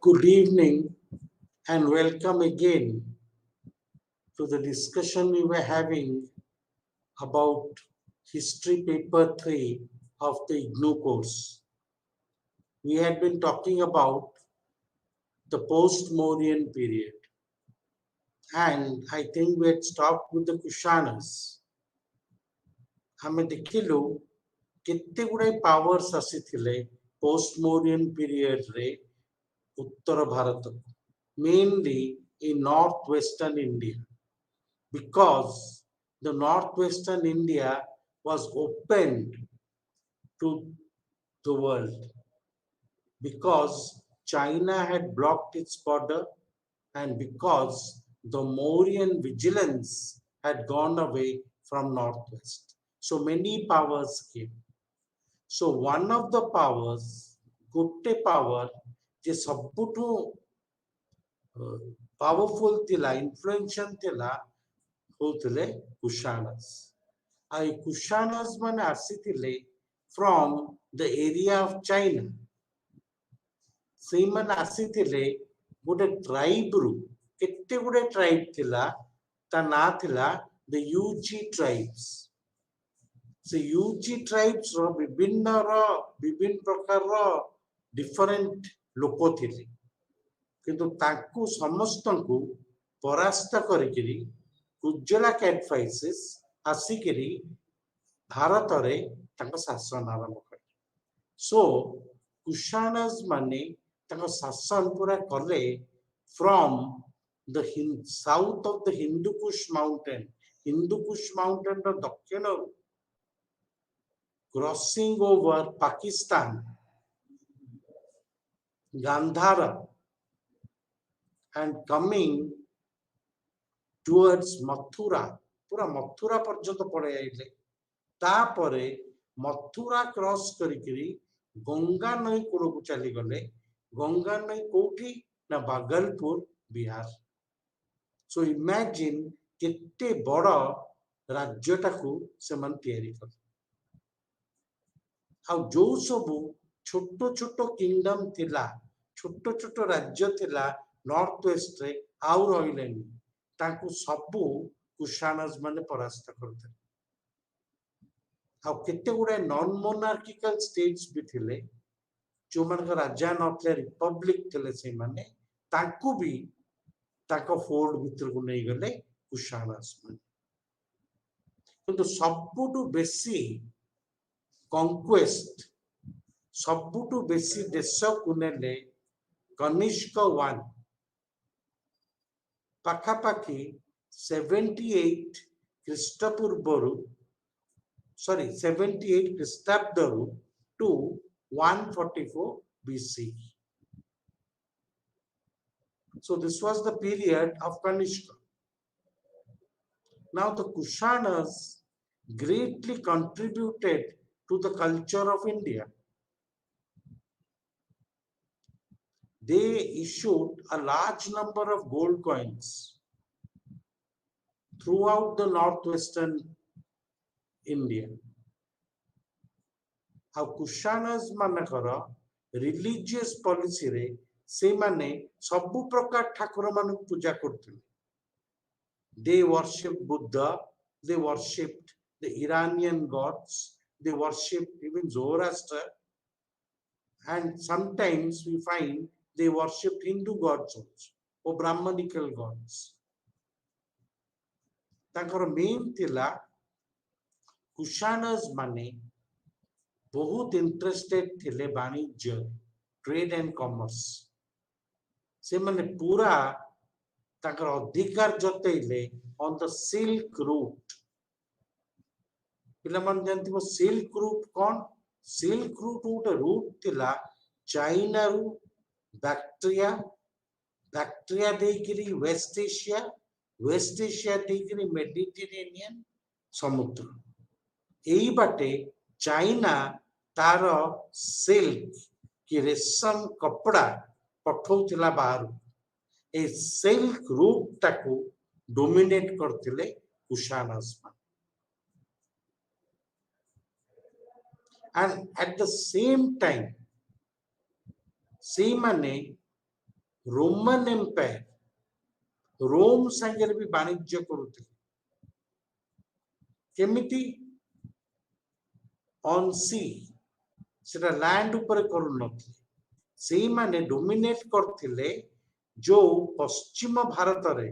Good evening and welcome again to the discussion we were having about History Paper 3 of the IGNOU course. We had been talking about the post-Mauryan period, and I think we had stopped with the Kushanas. ଆମେ ଦେଖିଲୁ କେତେ ଗୁଡ଼ାଏ powers ଆସିଥିଲେ post-Mauryan periodରେ ଉତ୍ତର ଭାରତକୁ, mainly in northwestern India. Because the northwestern India was opened to the world, because China had blocked its border, and because the Mauryan vigilance had gone away from northwest. So many powers came. So one of the powers, ଗୋଟେ power ଯେ ସବୁଠୁ powerful ଥିଲା, influential ଥିଲା, होतले Kushanas. I Kushanas ମାନେ ଆସିଥିଲେ from the area of China. ସେଇମାନେ ଆସିଥିଲେ ଗୋଟେ ଟ୍ରାଇବରୁ, କେତେ ଗୁଡ଼େ ଟ୍ରାଇବ ଥିଲା, ତା ନାଁ ଥିଲା the Yuchi tribes. ସେ Yuchi tribes ର ବିଭିନ୍ନ ପ୍ରକାରର different ଲୋକ ଥିଲେ, କିନ୍ତୁ ତାଙ୍କୁ ସମସ୍ତଙ୍କୁ ପରାସ୍ତ କରିକିରି Ujjala Cadphises ଆସିକିରି ଭାରତରେ ତାଙ୍କ ଶାସନ ଆରମ୍ଭ କଲେ. So Kushanas ମାନେ ତାଙ୍କ ଶାସନ ପୁରା କଲେ from the south of the Hindu Kush mountain. Hindu Kush mountain ର ଦକ୍ଷିଣରୁ crossing over Pakistan, Gandhara, and coming towards Mathura, पूरा मथुरा पर्यंत पड़े आइले. तापरे मथुरा क्रॉस करिकरी गंगा नई कूल को चली गले. गंगा नई कोठी ना भागलपुर बिहार. सो इमेजिन केते बड़ राज्यटाकू से मन तैयारी कर. आ जो सब छोट छोट किंगडम थिला, छोट छोट राज्य थिला नॉर्थ वेस्ट रे आउ रहिलेनी, ताकू सबू कुशानस माने परास्त करते. आ केते गुडे नॉन मोनार्किकल स्टेट्स भी थिले, जो मानक राजा नथले, रिपब्लिक थिले, से माने ताकू भी ताको फोर्ड भितर को नहीं गले कुशानस माने. किंतु सबुटु बेसी कॉन्क्वेस्ट, सबुटु बेसी देश को नेले Kanishka 1 पाखापाखि 78 ख्रीष्टपूर्वरु, sorry, 78 ख्रीष्टाब्दरु to 144 BC. So this was the period of Kanishka. Now the Kushanas greatly contributed to the culture of India. They issued a large number of gold coins throughout the northwestern India. How Kushanas manakara religious policy re se mane सबु प्रकार ठाकुर मान पूजा करते. They worshipped Buddha, they worshipped the Iranian gods, they worshipped even Zoroaster, and sometimes we find they worshipped Hindu gods also, or Brahmanical gods. ତାଙ୍କର main ଥିଲା Kushanas ମାନେ बहुत interested ଥିଲେ ବାଣିଜ୍ୟ, trade and commerce. से माने पूरा ताकर अधिकार जतेइले on the silk route. पिला मन जानती वो silk route कौन? Silk route उटे route थिला चाइना रु बैक्टीरिया देकिरी वेस्ट एशिया देकिरी मेडिटेरेनियन समुद्र. एई बाटे चाइना तारो सिल्क की रेशम कपड़ा पठौथिला बाहर. ए सिल्क रूट टाकू डोमिनेट करथिले कुशानस. And at the same time, से माने रोमन एम्पायर रोम संगे भी वाणिज्य करुते केमिति ऑन सी सेटा लैंड ऊपर करू नथि सेही माने डोमिनेट करथिले जो पश्चिम भारत रे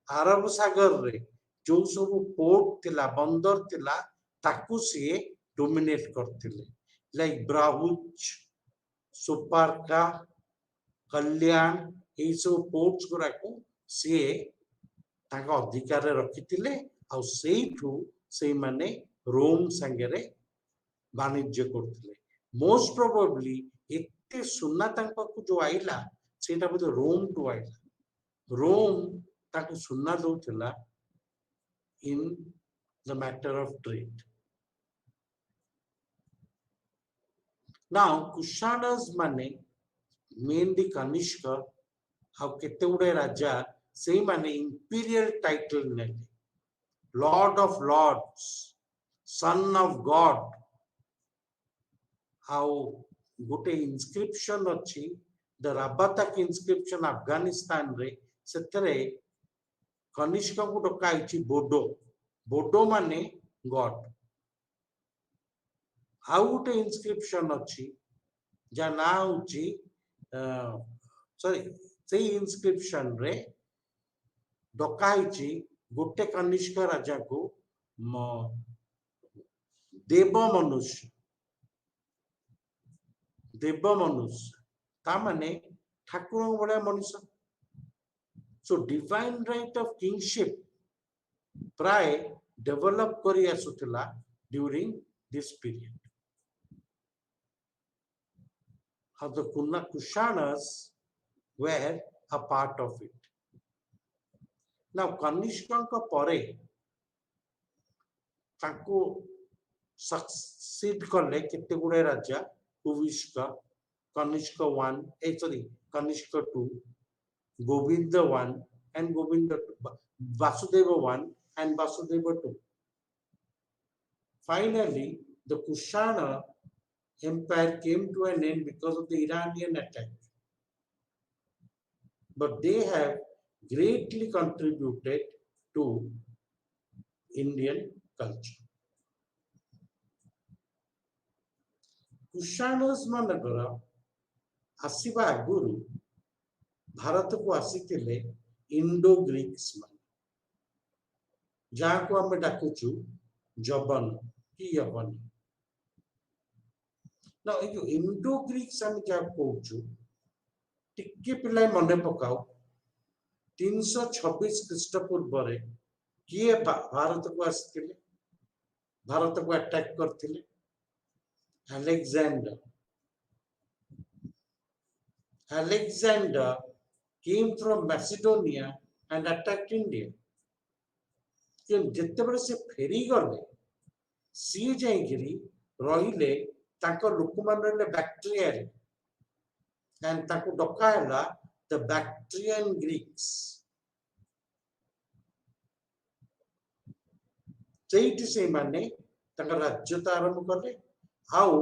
अरब सागर रे जो सब पोर्ट थिला बंदर थिला ताकू सी डोमिनेट करथिले लाइक ब्राहुच सुपारका कल्याण ये सब पोर्ट्स गुराको सी ताका अधिकार रखिथिले आ सेठू से माने रोम संगे वाणिज्य करथिले मोस्ट प्रोबेबली एते सुना तांका को जो आइला सेटा बोध रोम टू आइला रोम ताको सुना दउथिला in the matter of trade now Kushanas माने मेनली कनिष्क आ केते गुडे राजा से माने इंपीरियल टाइटल नेले lord of lords son of God हाउ गोटे इनस्क्रिप्शन अच्छी द राबातक इनस्क्रिप्शन अफगानिस्तान रे सेतरे कनिष्क को डकाई बोडो बोडो माने गॉड आउ गोटे इनस्क्रिप्शन अच्छी जा ना होची सॉरी से इनस्क्रिप्शन रे डकाई गोटे कनिष्क राजा को देव मनुष्य ता माने ठाकुर बड़ा मनुष्य so divine right of kingship प्राय डेवलप करी आसुथिला during this period how the Kushanas were a part of it. Now Kanishkanka pare ताको सक्सीड करले केते गुडे राजा Kuvishka Kanishka 1 sorry Kanishka 2 Govind 1 and Govind 2 Vasudeva 1 and Vasudeva 2 finally the Kushana empire came to an end because of the Iranian attack but they have greatly contributed to Indian culture कुशानस मानकर आसीबा आगुरु भारत को आसीतिले Indo Greeks मान जहाँ को हमें डाकुचु जबन की यवन ना ये जो इंडो ग्रीक्स हम क्या कहूचु टिक्के पिलाई मने पकाओ 326 ख्रीष्टपूर्व रे किए भारत को आसीतिले भारत को अटैक करथिले Alexander came from Macedonia and attacked India. जिते बड़े से फेरी गले सी जाइकरी रहिले ताको लोकमान रहिले बैक्ट्रियन एंड ताको डका हैला द बैक्ट्रियन ग्रीक्स सेठी से माने ताका राज्यता आरंभ करले हाउ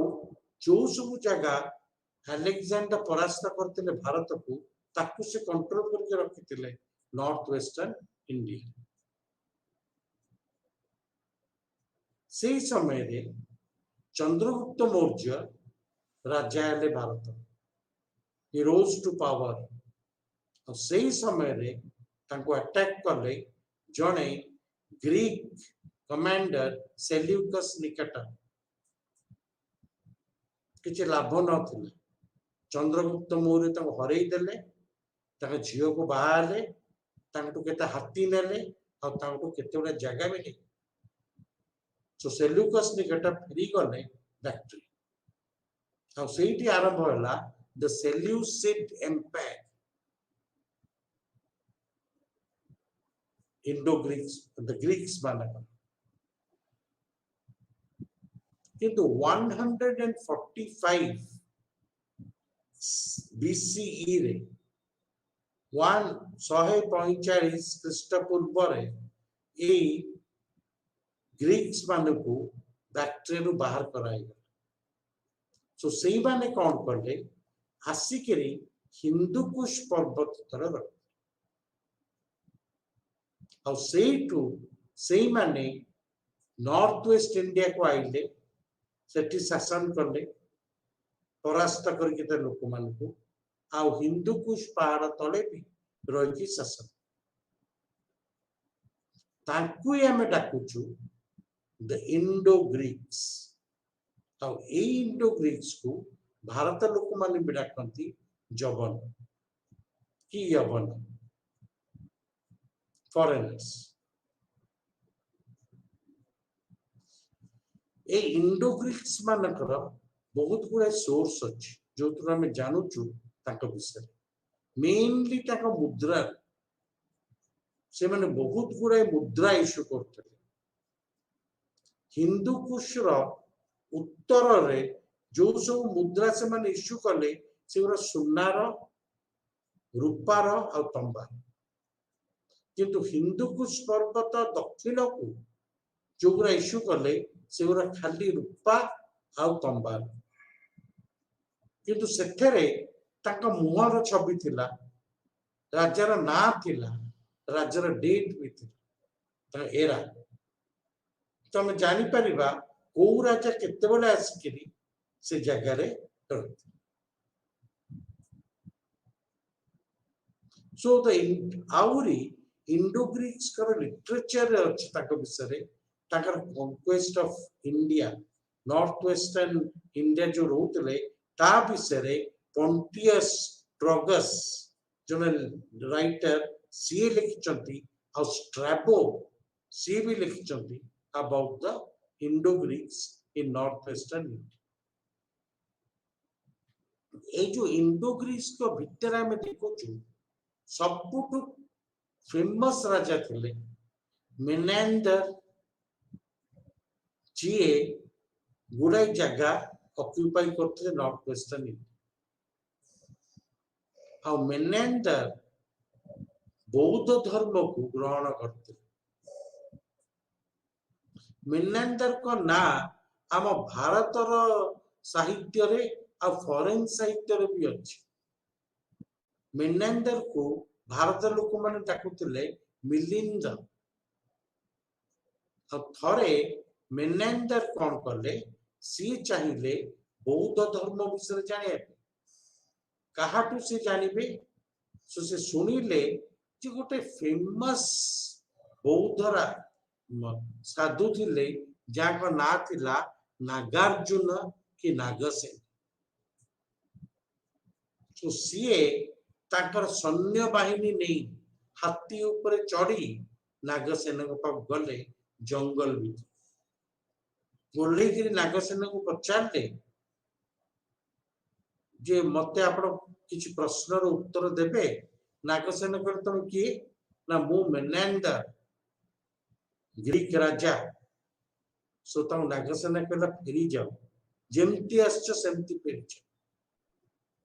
जो सब जगह अलेक्जेंडर परास्त करते भारत को ताकू से कंट्रोल करके रखिते नॉर्थ वेस्टर्न इंडिया से समय रे चंद्रगुप्त मौर्य राजा हेले Bharat he rose to power और से समय रे ताको अटैक करले जणे ग्रीक कमांडर सेल्यूकस निकटा किसी लाभ न चंद्रगुप्त मौर्य हरई देले झील को बाहर केते हाथी नेले केते गुडा जगह भी नहीं सो सेल्यूकस निकट फेरी गले बैक्ट्री आ सेठी आरंभ होला the Seleucid empire Indo Greeks the Greeks मानक किंतु 145 BCE रे 145 ख्रीष्टपूर्व रे ए ग्रीक्स मानकू बैक्ट्रिया बाहर कराई सो सेही माने कौन करले आसिकरी ହିନ୍ଦୁକୁଶ ପର୍ବତ ତଳେ ରଖି ଆଉ ସେଇଠୁ ସେଇମାନେ ନର୍ଥ ୱେଷ୍ଟ ଇଣ୍ଡିଆକୁ ଆଇଲେ, ସେଠି ଶାସନ କଲେ, ପରାସ୍ତ କରିକି ତା ଲୋକମାନଙ୍କୁ, ଆଉ ହିନ୍ଦୁକୁଶ ପାହାଡ ତଳେ ବି ରହିକି ଶାସନ। ତାଙ୍କୁ ଆମେ ଡାକୁଛୁ ଦ ଇଣ୍ଡୋ ଗ୍ରୀକ୍ସ। ଆଉ ଏଇ ଇଣ୍ଡୋ ଗ୍ରୀକ୍ସ କୁ ଭାରତ ଲୋକମାନେ ବି ଡାକନ୍ତି ଯବନ କି ୟବନ, ଫରେନର୍ସ। এই ଇଣ୍ଡୋ ଗ୍ରୀକ୍ସ ମାନଙ୍କର ବହୁତ ଗୁଡାଏ ସୋର୍ସ ଅଛି ଯୋଉଥିରୁ ଆମେ ଜାଣୁଛୁ ତାଙ୍କ ବିଷୟରେ। ମେନଲି ତାଙ୍କ ମୁଦ୍ରା, ସେମାନେ ବହୁତ ଗୁଡାଏ ମୁଦ୍ରା ଇସ୍ୟୁ କରୁଥିଲେ। ହିନ୍ଦୁକୁଶର ଉତ୍ତରରେ ଯୋଉ ସବୁ ମୁଦ୍ରା ସେମାନେ ଇସ୍ୟୁ କଲେ ସେଗୁଡା ସୁନାର, ରୂପାର ଆଉ ତମ୍ବାର। କିନ୍ତୁ ହିନ୍ଦୁକୁଶ ପର୍ବତ ଦକ୍ଷିଣକୁ ଯୋଉଗୁଡା ଇସ୍ୟୁ କଲେ ସେଗୁଡା ଖାଲି ରୂପା ଆଉ ତମ୍ବାର। କିନ୍ତୁ ସେଥିରେ ତାଙ୍କ ମୁହଁର ଛବି ଥିଲା, ରାଜାର ନାଁ ଥିଲା, ରାଜାର ଡେଟ୍ ବି ଥିଲା, ତାଙ୍କ ଏରା। ତ ଆମେ ଜାଣିପାରିବା କୋଉ ରାଜା କେତେବେଳେ ଆସିକିରି ସେ ଜାଗାରେ ରହିଥିଲେ। ସୋ ଆହୁରି ଇଣ୍ଡୋ ଗ୍ରୀକ୍ସଙ୍କର ଲିଟରେଚରରେ ଅଛି ତାଙ୍କ ବିଷୟରେ, ତାଙ୍କର conquest of India, north western India ଯୋଉ ରହୁଥିଲେ ତା ବିଷୟରେ ପଣ୍ଟିୟସ୍ ଟ୍ରଗସ୍ ଜଣେ ରାଇଟର ସିଏ ଲେଖିଛନ୍ତି, ଆଉ ଷ୍ଟ୍ରାବୋ ସିଏ ବି ଲେଖିଛନ୍ତି about the Indo-Greeks in northwestern India. এই ଯୋଉ ଇଣ୍ଡୋ ଗ୍ରୀକ୍ସ ଭିତରେ ଆମେ ଦେଖୁଛୁ ସବୁଠୁ ଫେମସ ରାଜା ଥିଲେ ମେନାଣ୍ଡର, ଯିଏ ଗୁଡାଏ ଜାଗା ଅକ୍ୟୁପାଇ କରୁଥିଲେ ନର୍ଥ ୱେଷ୍ଟର୍ନ ଇଣ୍ଡିଆ। ଆଉ ମେନାଣ୍ଡର ବୌଦ୍ଧ ଧର୍ମକୁ ଗ୍ରହଣ କରିଥିଲେ। ମେନାଣ୍ଡରଙ୍କ ନାଁ ଆମ ଭାରତର ସାହିତ୍ୟରେ ଆଉ ଫରେନ୍ ସାହିତ୍ୟରେ ବି ଅଛି। ମେନାଣ୍ଡରକୁ ଭାରତ ଲୋକମାନେ ଡାକୁଥିଲେ ମିଲିନ୍ଦ। ଆଉ ଥରେ ମେନାଣ୍ଡର କଣ କଲେ, ସିଏ ଚାହିଁଲେ ବୌଦ୍ଧ ଧର୍ମ ବିଷୟରେ ଜାଣିବା ପାଇଁ। କାହାଠୁ ସେ ଜାଣିବେ? ସେ ଶୁଣିଲେ ଯେ ଗୋଟେ ଫେମସ ବୌଦ୍ଧରା ସାଧୁ ଥିଲେ ଯାହାଙ୍କ ନାଁ ଥିଲା ନାଗାର୍ଜୁନ କି ନାଗସେନ। ସିଏ ତାଙ୍କର ସୈନ୍ୟ ବାହିନୀ ନେଇ ହାତୀ ଉପରେ ଚଢି ନାଗସେନଙ୍କ ପାଖକୁ ଗଲେ ଜଙ୍ଗଲ ଭିତରେ। ଓହ୍ଲେଇକିରି ନାଗସେନଙ୍କୁ ପଚାରିଲେ ଯେ ମତେ ଆପଣ କିଛି ପ୍ରଶ୍ନର ଉତ୍ତର ଦେବେ? ନାଗସେନ କହିଲେ ତମେ କିଏ? ନା ମୁଁ ମେନାଣ୍ଡର, ଗ୍ରୀକ ରାଜା। ସୋ ତାଙ୍କୁ ନାଗସେନ କହିଲା ଫେରି ଯାଅ, ଯେମିତି ଆସିଛ ସେମିତି ଫେରିଯାଅ।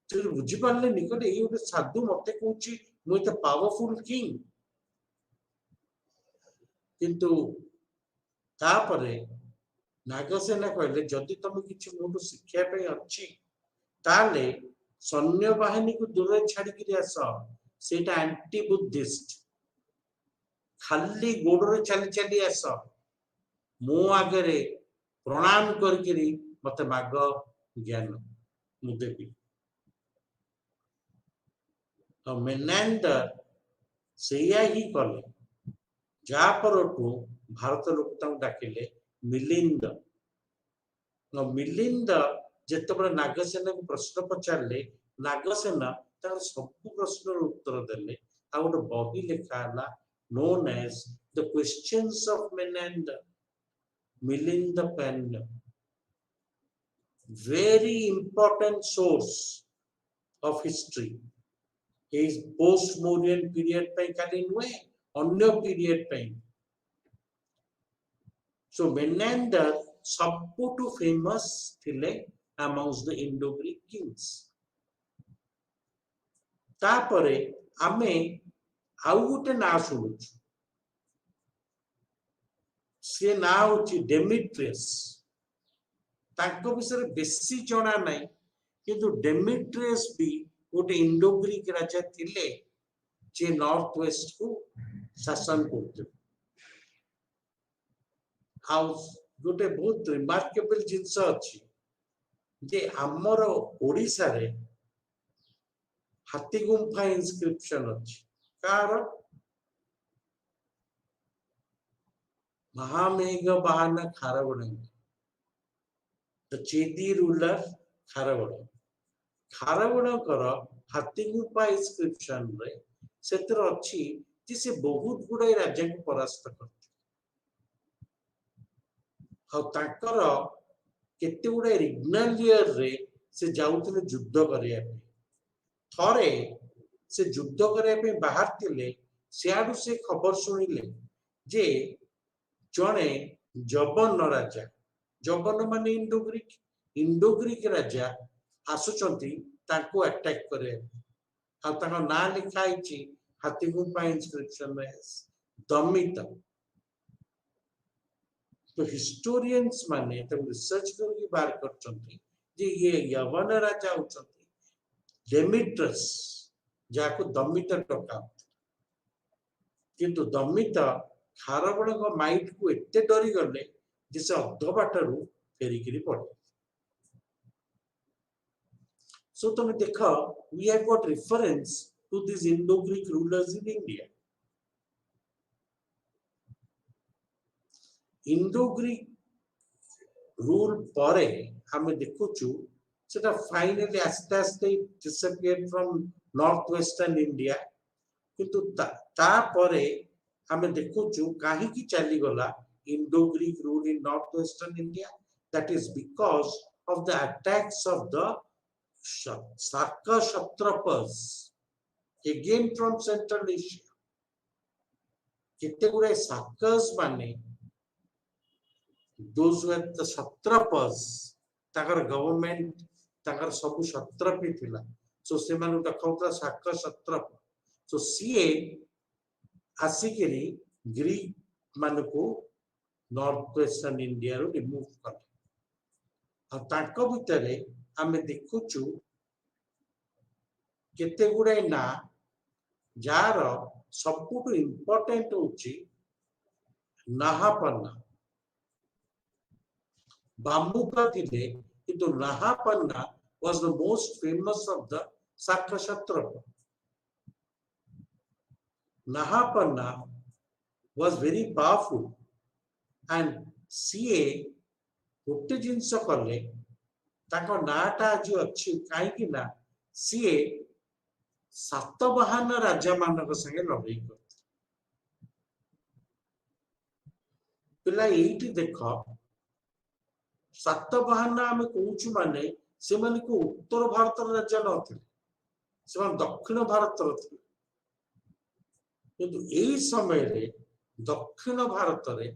ବୁଝିପାରିଲେନି, କହିଲେ ଏଇ ଗୋଟେ ସାଧୁ ମତେ କହୁଛି ମୁଁ ଏତେ ପାୱାରଫୁଲ କିଙ୍ଗ। କିନ୍ତୁ ତାପରେ ନାଗସେନା କହିଲେ ଯଦି ତମେ କିଛି ମୋଠୁ ଶିଖିବା ପାଇଁ ଅଛି ତାହେଲେ ସୈନ୍ୟ ବାହିନୀକୁ ଦୂରରେ ଛାଡିକିରି ଆସ, ସେଇଟା ଆଣ୍ଟି ବୁଦ୍ଧିଷ୍ଟ। ଖାଲି ଗୋଡରେ ଚାଲି ଚାଲି ଆସ, ମୋ ଆଗରେ ପ୍ରଣାମ କରିକିରି ମତେ ମାଗ ଜ୍ଞାନ, ମୁଁ ଦେବି। ତ ମେନାଣ୍ଡର ସେଇଆ ହିଁ କଲେ, ଯାହା ପରଠୁ ଭାରତ ଲୋକ ତାଙ୍କୁ ଡାକିଲେ ମିଲିନ୍ଦ। ମିଲିନ୍ଦ ଯେତେବେଳେ ନାଗସେନକୁ ପ୍ରଶ୍ନ ପଚାରିଲେ, ନାଗସେନ ତାଙ୍କର ସବୁ ପ୍ରଶ୍ନର ଉତ୍ତର ଦେଲେ। ଆଉ ଗୋଟେ ବହି ଲେଖା ହେଲା known as the questions of Menander, Milinda Penna. Very important source of history. is post-Mauryan period ପାଇଁ ଖାଲି ନୁହେଁ, ଅନ୍ୟ ପିରିୟଡ ପାଇଁ। So Menander ସବୁଠୁ ଫେମସ ଥିଲେ amongst the Indo-Greek kings। ତାପରେ ଆମେ ଆଉ ଗୋଟେ ନାଁ ଶୁଣୁଛୁ, ସେ ନାଁ ହଉଛି ଡେମିଟ୍ରିୟସ୍। ତାଙ୍କ ବିଷୟରେ ବେଶୀ ଜଣା ନାହିଁ, କିନ୍ତୁ ଡେମିଟ୍ରିୟସ୍ ବି गोटे इंडो ग्रीक राजा थिले जे नॉर्थ वेस्ट को शासन करते गोटे बहुत रिमार्केबल जिनस अच्छी जे आमर ओडिशा रे हाथी गुंफा इंस्क्रिप्शन अच्छी कार महामेघ वाहन खारगुण द चेदी रूलर खारगुण खारगुणकर हाथी गुंफा इंस्क्रिप्शन रे सेतर अच्छी जे से बहुत गुड़ाई राज्य को परास्त करते तांकर केते गुड़ाई रिग्नल ईयर रे से जाउतले युद्ध करिया पे थरे से युद्ध करिया पे बाहर थिले सियाडू से खबर सुनिले जे जने जबन राजा जबन माने इंडो ग्रीक राजा आसुचंती ताको अटैक करे आ ताको ना लिखा हिची हाथी गुंफा इंस्क्रिप्शन में दमित तो हिस्टोरियंस माने तो रिसर्च करके बाहर करचंती जे ये यवन राजा होचंती डेमिट्रस जाको दमित टका किंतु दमित खारगुण को माइट को एते डरी गले जिसे अध बाटरू फेरिकिरी पड़े सो तुम देख we have got reference to this Indo Greek rulers in India Indo Greek rule परे हमें देखुचु सेटा फाइनली आस्ते आस्ते disappear from north western India किंतु ता परे हमें देखुचु काहे की चली गला Indo Greek rule in north western India that is because of the attacks of the Shaka Kshatrapas again from Central Asia केते गुडे शाकस माने those were the क्षत्रपस Takar government ताकर सब क्षत्रपी थिला सो से मानु दखौता शाका क्षत्रप सो सीए आसिकरी ग्रीक मान को north western India row remove कर ताको भितरे आमे देखुचु केते गुडे ना जार सबुटु इंपोर्टेंट होची नाहापन्ना बाम्बुका थिले किंतु नाहापन्ना was the most famous of the Shaka Kshatrapa. Nahapanna was very powerful and CA गोटे जिनस कले ताको नाटा आज अच्छी कहीं ना सीए सातवाहन राजा मानक संगे लड़ाई करते पिला एठी देख सातवाहन आम कहूँ माने से माने को उत्तर भारत राजा नथिले से दक्षिण भारत थे किंतु यही समय रे दक्षिण भारत रे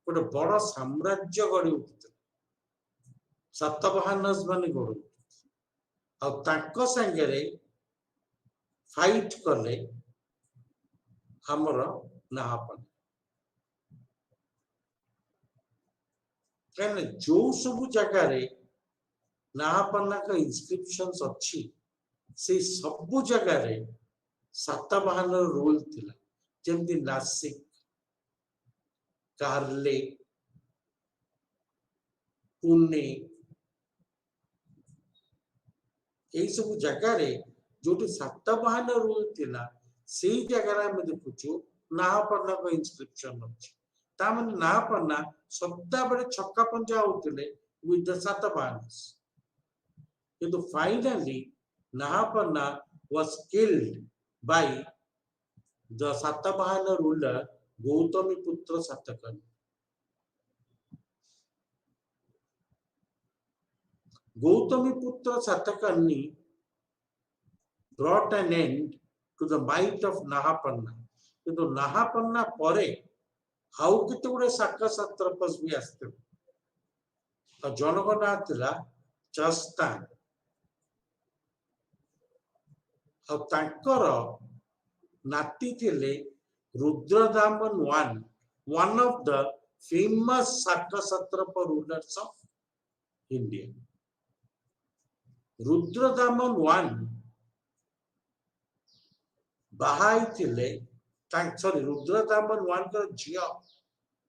गोटे बड़ साम्राज्य गढ़ी उठुते सातवाहन माने गढ़ी आ संगे फाइट कले हमर नाहापन कहने जो सब जगह रे नाहापन्ना का इंस्क्रिप्शंस अच्छी से सब जगह रे सातवाहन रोल थिला जेमती नासिक कार्ले पुणे यही सब जगह रे जो सातवाहन रोल थिला से जगह में देखुचु नाहापन्ना का इंस्क्रिप्शन अच्छी तामन नाहापन्ना सप्ताह बड़े छक्का पंजा होतिले विथ द सातवाहनस किंतु finally नाहापन्ना was killed by the Satavahana ruler Gautamiputra Satakani. Gautamiputra Satakani brought an end to the might of Nahapanna. किंतु नाहापन्ना परे हाउ किते गुडे शाका क्षत्रपस भी आस्ते जनक ना थिला चस्तान नाती थिले Rudradaman one of the famous Shaka Satrapa rulers of India. Rudradaman बाहाई थिले सॉरी रुद्रदामन वन का झियो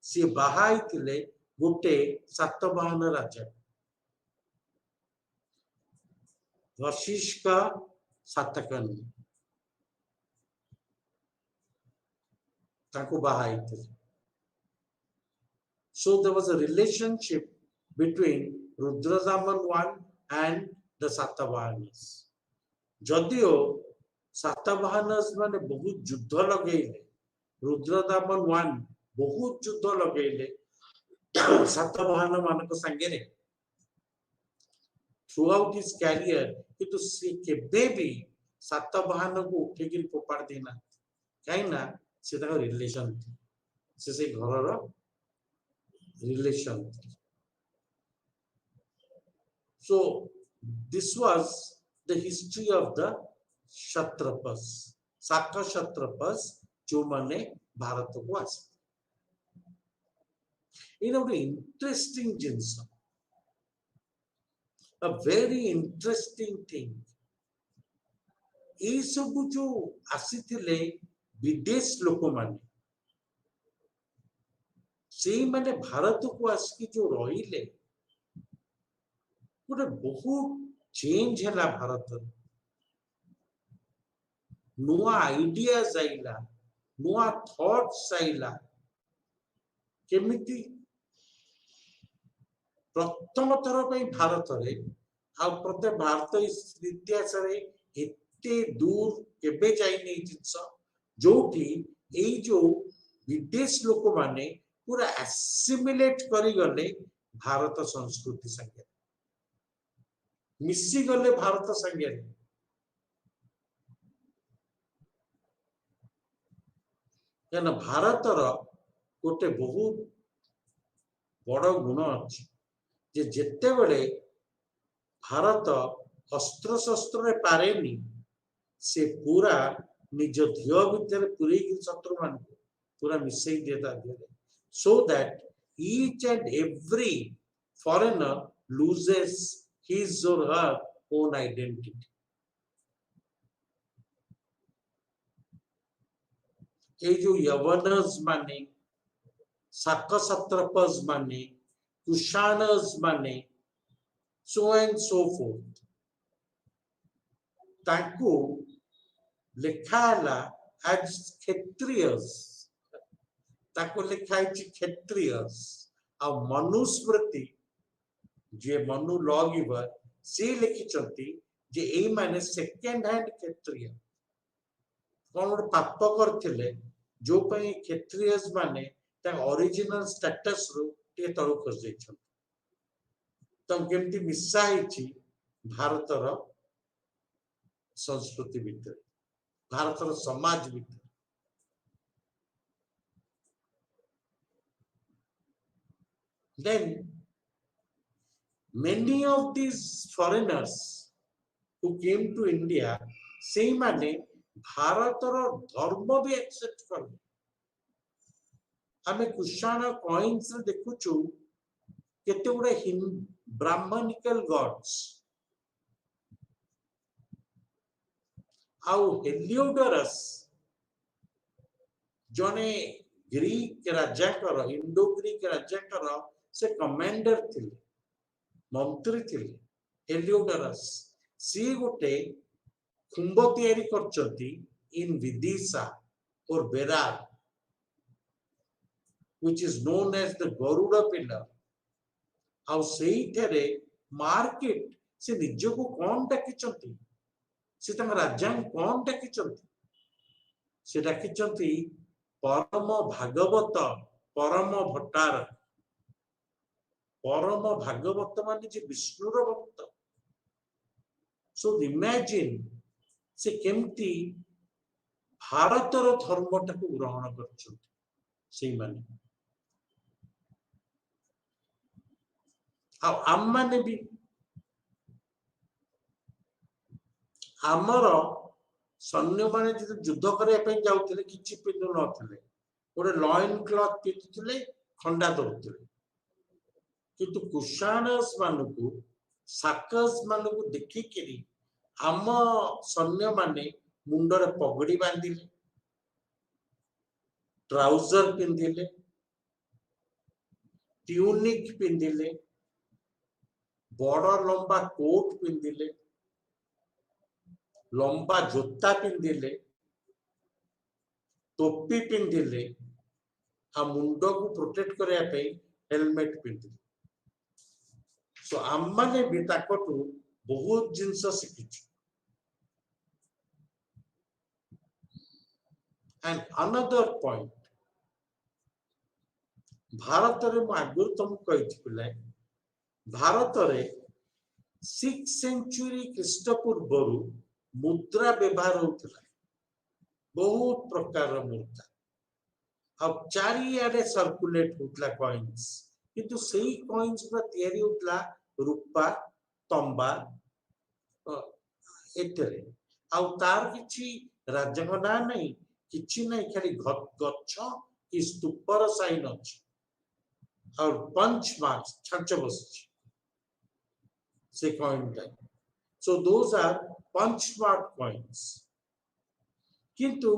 सी बाहाई थिले गोटे सातवाहन राजा वशिष्ठ सातकर्णी ताको बाहाई थिले. So there was a relationship between Rudradaman I and the Satavahanas. जदियो सातवाहनस माने बहुत युद्ध लगेले रुद्रदामन I बहुत युद्ध लगेले सातवाहन मानक संगे थ्रू आउट हिज कैरियर किंतु से केबे भी सातवाहन को उठेकी फोपाड़ देना कहीं ना से रिलेशन से घर relation. So this was the history of the Kshatrapas, Saka Kshatrapas, जो माने भारत को आसे. In a very interesting jinsa, a very interesting thing. ये सब जो आसी थिले विदेश लोक माने से माने भारत को आसकी जो रहिले गोटे बहुत चेंज है भारत नुआ आइडियाज आइला नुआ थॉट्स आइला केमिति प्रथम थर पे भारत रे आ प्रत्येक भारत इतिहास रे एते दूर केबे जाई नै जिंस जोठी एई जो विदेश लोक माने पूरा एसिमिलेट करी गले भारत संस्कृति संगे मिसी गले भारत संगे केन भारतर गोटे बहुत बड़ गुण अछि जे जेते बेले भारत अस्त्र शस्त्र रे पारेनी से पूरा निज धियो भितर पूरी शत्रु मान पूरा मिसई देता दिए so that each and every foreigner loses his or her own identity. ये जो यवनस माने साकसत्रपस माने कुशानस माने so and so forth ताको लिखाला as Kshatriyas ताको लिखाई क्षत्रियस आ मनुस्मृति जे मनु लॉ गिवर से लिखि चंती जे एई माने सेकंड हैंड क्षत्रिय कोन पाप करथिले जो पई क्षत्रियस माने ता ओरिजिनल स्टेटस रु ते तळु खस जाइछन त केमती मिसा हिची भारतर संस्कृति भीतर भारतर समाज भीतर then many of these foreigners who came to India से माने भारतर धर्म भी एक्सेप्ट कर हमें कुशाण कॉइन्स रे देखुचु केते गुडे ब्राह्मणिकल गॉड्स आउ हेलियोडोरस जने ग्रीक राजा कर इंडो ग्रीक राजा कर से कमांडर थिले मंत्री थिले हेलियोडोरस सी गोटे कुंभ तैयारी करचंती इन विदिशा और Berar which is known as the Garuda pillar आउ सेही थेरे मार्केट से निजो को कौन डाकी चंती से तंग राजा कौन डाकी चंती से डाकी चंती परम भागवत परम भट्टार परम भागवत माने जे विष्णुर भक्त सो इमेजिन से केमती भारतर धर्मटा को ग्रहण करछंती सेही माने आ आम माने भी आमर सैन्य माने जे युद्ध करया पे जाउतले किछि पिंदु नथिले गोटे लॉइन क्लॉथ पिंदुतले खंडा दउतले किंतु कुशानस मानकु साकस मानकु देखि केरी आम सैन्य माने मुंडरे पगड़ी बांधिले, ट्राउजर पिंधिले, ट्यूनिक पिंधिले, बड़ लंबा कोट पिंधिले, लंबा जोता पिंधिले, टोपी पिंधिले, आ मुंड को प्रोटेक्ट करने पे हेलमेट पिंधिले। सो आम माने भी ताकटू बहुत जिनस शिखिछु। एंड अनदर पॉइंट, भारत रे मु आगुर तुम कहिथिले, भारत रे 6th सेंचुरी ख्रीष्टपूर्व मुद्रा व्यवहार होता, बहुत प्रकार मुद्रा अब चारियाडे सर्कुलेट होता कॉइन्स, किंतु सही कॉइन्स पर तैयारी होता रूपा तंबा एतरे आउ तार किछि राज्यक ना नहीं, किछि नहीं, खाली गच्छ कि स्तूपर साइन अछि और पंच मार्क्स छांच बसछि से coin type. So those are punch mark coins. किंतु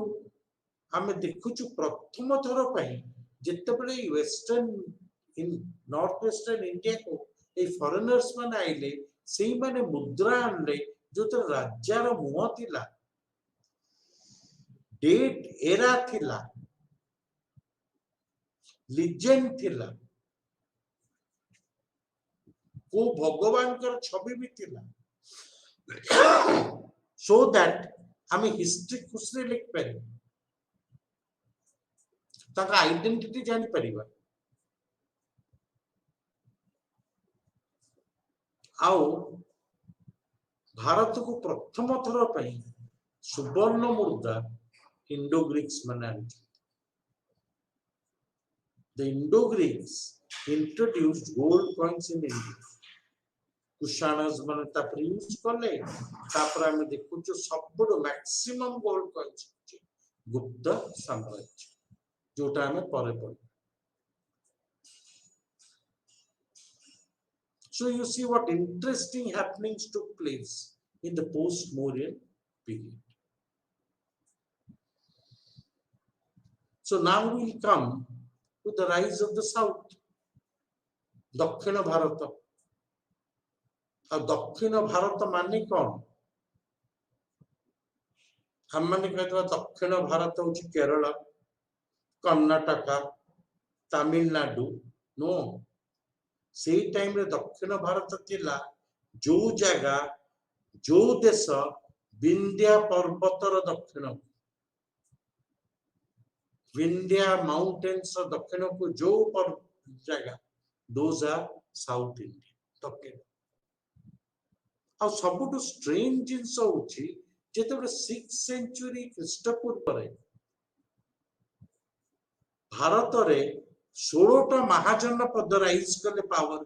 आमे देखुछु प्रथम थर पई जेतेबेले western in north western India को ए फॉरेनर्स माने आइले, सेही माने मुद्रा आनले जो तो राज्यर मुह थिला, डेट एरा थिला, लिजेंड थिला, को भगवान कर छवि भी थिला, सो दैट हमें हिस्ट्री खुशरे लिख पारे, ताका आइडेंटिटी जानि परिबा। आओ भारत को प्रथम थर पई सुवर्ण मुद्रा इंडो ग्रीक्स माने आनिथि। The Indo-Greeks introduced gold coins in India. कुशाणस माने तापर यूज करले, तापर हमें देखुछु सबुठु मैक्सिमम गोल्ड कॉइन्स गुप्त साम्राज्य, जोटा हमें परे पड़े। So you see what interesting happenings took place in the post-Mauryan period. So now we come to the rise of the south, दक्षिण भारत। दक्षिण भारत माने कौन? हम माने कहते दक्षिण भारत हूँ केरल, कर्नाटक, तमिलनाडु। नो, से टाइम रे दक्षिण भारत थिला जो जगह जो देश विंध्या पर्वतर दक्षिण, विंध्या माउंटेन्स दक्षिण को जो जगह, दोज आर साउथ इंडिया दक्षिण। आ सबुठु स्ट्रेंज जिंस होची जेतेबे 6th सेंचुरी ख्रीष्टपूर्व रे भारत रे 16टा महाजनपद राइज कले पावर,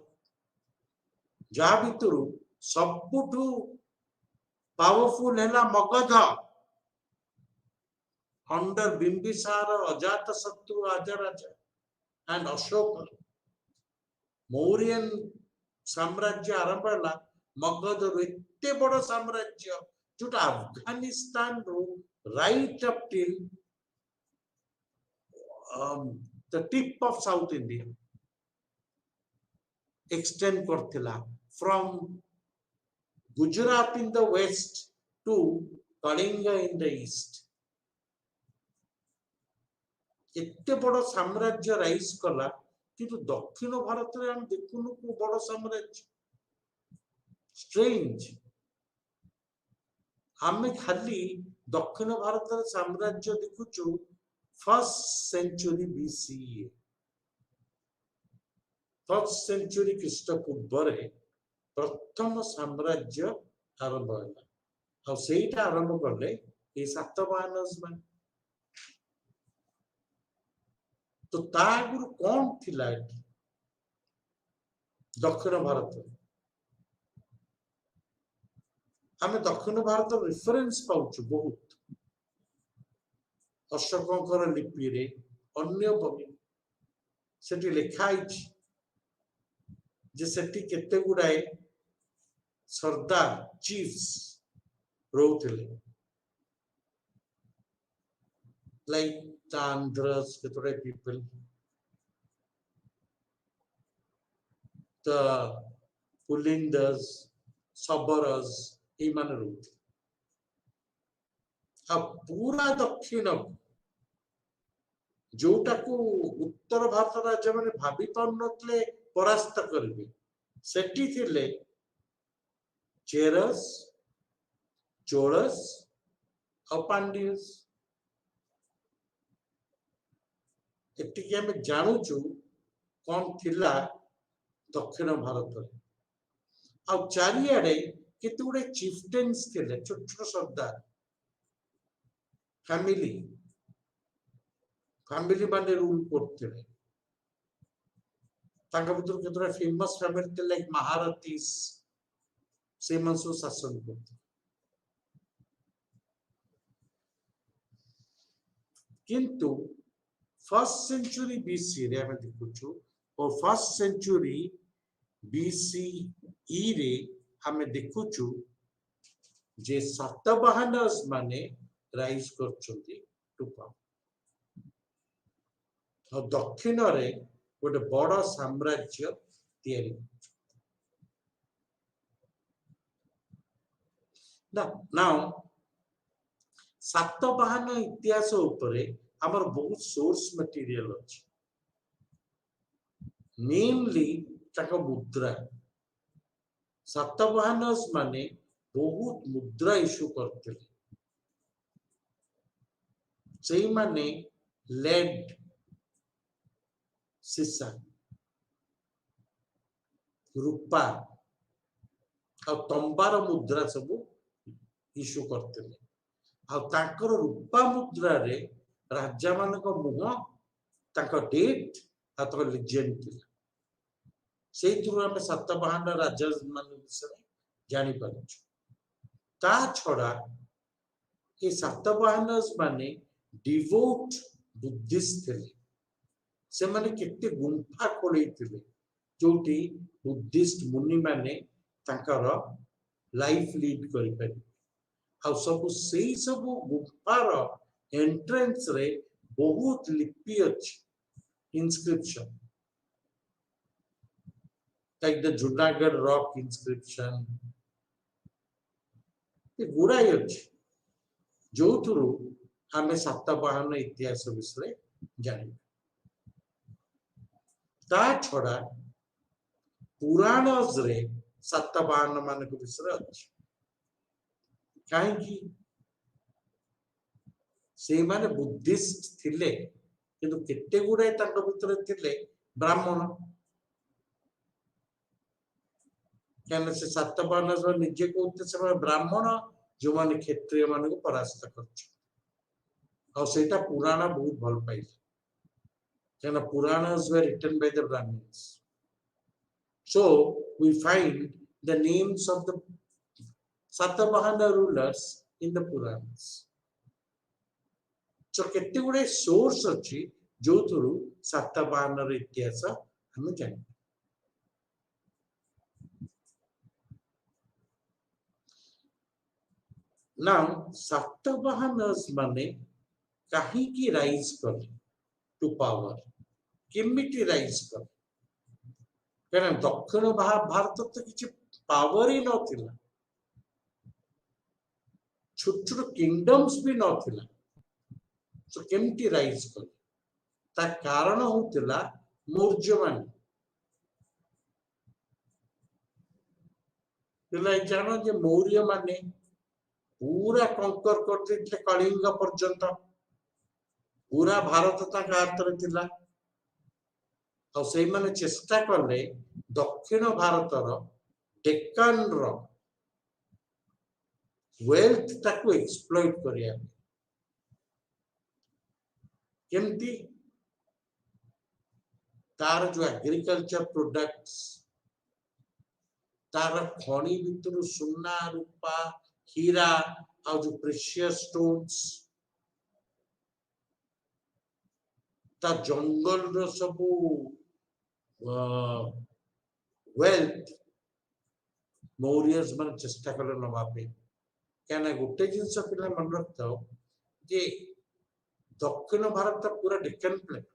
जा भितरु सबुठु पावरफुल हैला मगध अंडर बिंबिसार, अजातशत्रु राजा एंड अशोक। मौर्यन साम्राज्य आरंभ हैला मगध रो एते बड़ साम्राज्य जोटा अफगानिस्तान रो right up till the tip of South India extend करथिला, from Gujarat in the west to Kalinga in the east। एते बड़ साम्राज्य राइज कला, किंतु दक्षिण भारत रे हम देखुनु को बड़ साम्राज्य। स्ट्रेंज, हमें खाली दक्षिण भारत रे साम्राज्य देखुछु 1st century BCE, 1st century ख्रीष्टपूर्व रे प्रथम साम्राज्य आरंभ होला। आ सेटा आरंभ करले ए सातवाहनस मान। तो तागुरु कौन थिला दक्षिण भारत? हमें दक्षिण भारत रेफरेंस पाउछु बहुत, अशोकंकर लिपि रे अन्य बहि सेठी लिखा आइछि जे सेठी केते गुडाए सरदार chiefs रोथिले। like the Andhras, Keturai people, the Pulindas, Sabaras, Imanarut. A pura Dakshina, ଯୋଉଟାକୁ ଉତ୍ତର ଭାରତ ରାଜ୍ୟ ମାନେ ଭାବି ପାରୁନଥିଲେ ପରାସ୍ତ କରିବେ, ସେଠି ଥିଲେ ଚେରସ, ଚୋଳସ ଆଉ ପାଣ୍ଡିୟସ। ଏତିକି ଆମେ ଜାଣୁଛୁ କଣ ଥିଲା ଦକ୍ଷିଣ ଭାରତରେ। ଆଉ ଚାରିଆଡେ କେତେ ଗୁଡେ ଚିଫଟେନ୍ସ ଥିଲେ, ଛୋଟ ଛୋଟ ସର୍ଦ୍ଦାର ଫ୍ୟାମିଲି ମାନେ ରୁଲ କରୁଥିଲେ। ତାଙ୍କ ଭିତରୁ କେତେଟା ଫେମସ ଫ୍ୟାମିଲି ଥିଲେ ଲାଇକ ମହାରଥୀସ, ସେମାନେ ସବୁ ଶାସନ କରୁଥିଲେ। କିନ୍ତୁ फर्स्ट सेंचुरी बीसी रे हमें देखुछु, और फर्स्ट सेंचुरी बीसीई रे हमें देखुछु जे सातवाहनस माने राइज करछंती टू पावर। और दक्षिण रे गोटे बड़ साम्राज्य तैयारी नाउ सातवाहन इतिहास उपरे हमर बहुत सोर्स मटेरियल अछि, मेनली ताको मुद्रा। सातवाहनस माने बहुत मुद्रा इश्यू करते, से माने लेड, सीसा, रूपा और तंबार मुद्रा सब इश्यू करते। आकर रूपा मुद्रा रे राजा मान मुह डेट आ लिजेंड थी, से आम सातवाहन राजा मान विषय जापर। ता छड़ा ये सातवाहन माने डिवोट बुद्धिस्ट थे, से माने केते गुंफा खोले जोटी बुद्धिस्ट मुनि माने तांकर लाइफ लीड करि पारि। आ सब से सब गुंफार एंट्रेंस रे बहुत लिपि अछि, inscription like the Junagadh rock inscription, ये गुड़ाई अछि जो थ्रू हमें सातवाहन इतिहास विषय जानी। ता छड़ा पुराणस रे सातवाहन मान विषय अछि, कहीं से माने बुद्धिस्ट थिले किंतु केते गुड़ाई तांको भितर थिले ब्राह्मण। क्या से सातवाहन निजे कहते से ब्राह्मण जो माने क्षत्रिय मान को परास्त कर पुराण बहुत भल पाई, क्या Puranas were written by the Brahmans. So we find the names of the Satavahana rulers in the Puranas. So केते गुडे सोर्स अछि जो थ्रू सातवाहन इतिहास हम जानि। नाउ सातवाहनस माने कहीं की राइज कर टू पावर, केमिटी राइज कर, कारण दक्षिण भारत तो किसी पावर ही नथिला, छोट छोट किंगडम्स भी नथिला। सो केमिटी राइज कर, ता कारण होतिला मौर्य मान। पिला जानो जे मौर्य माने पूरा कंकर करते कलिंग पर्यंत, पूरा भारत हाथ में और से माने चेष्टा कले दक्षिण भारतर डेक्कन रो वेल्थ ताको एक्सप्लॉइट करिया। केमती तार जो एग्रीकल्चर प्रोडक्ट्स, तार खणी भितर सुना, रूपा, हीरा और जो प्रेशियस स्टोन्स, ता जंगल रो सबू वेल्थ मौर्यस मन चेष्टा कले नवा पे। क्या गोटे जिनस पिला मन रखता जे दक्षिण भारत पूरा डेक्कन प्लेट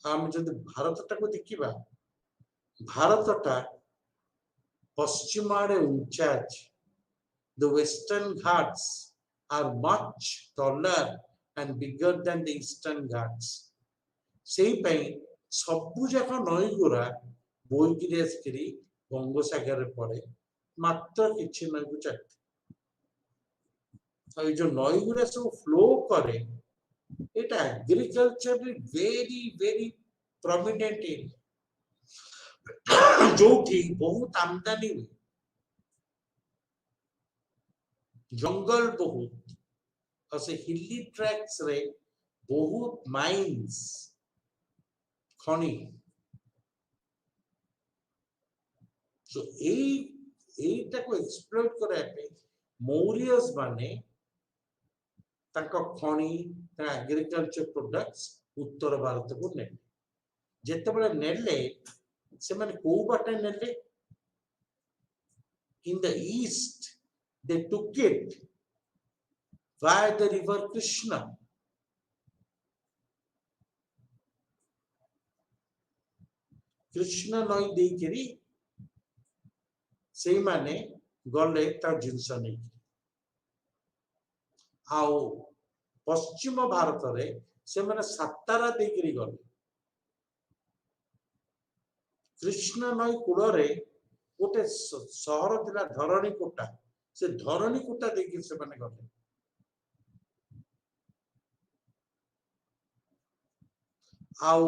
आम जब भारत टाक देखा भारतटा पश्चिम आड़े उंचा अच्छे the western ghats are much taller and bigger than the eastern ghats सेही पई सबु जाक नई गुरा बोईकिरी आसिकरी बंगोसागर रे पड़े मात्र किछि नई को चलते और जो नई गुरा सब फ्लो करे एटा agriculture very very prominent area जो थी बहुत आमदानी हुई जंगल बहुत और से हिली ट्रैक्स रे बहुत माइंस खनि सो एटा को एक्सप्लोर करे पे मौर्यस माने ताका खनि ता एग्रीकल्चर प्रोडक्ट्स उत्तर भारत को ने जेते बळे नेले से माने को बाटे नेले in the east they took it via the river Krishna Krishna नई देकरी से माने गले ता जिंस नहीं आओ पश्चिम भारत रे से माने सातारा देकरी गले कृष्ण नई कूल रे गोटे सहर थिला धरणी कोटा से धरणी कोटा देकरी से माने गले आओ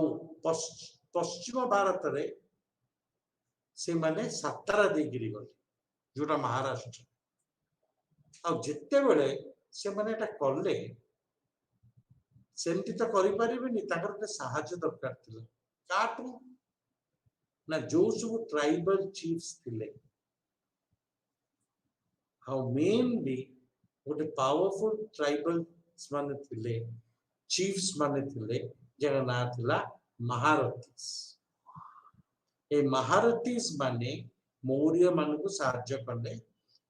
पश्चिम भारत रे से माने सातारा देकरी गले जोटा महाराष्ट्र आ जिते बेले से माने एटा करले सेमती तो करि परिबेनी ताकर के सहायता दरकार थिला काटू ना जो सब ट्राइबल चीफ्स थिले हाउ मेनली गोटे पावरफुल ट्राइबल माने थिले चीफ्स माने थिले जगा ना थिला महारथीस ए महारथीस माने मौर्य मान को सहायता करले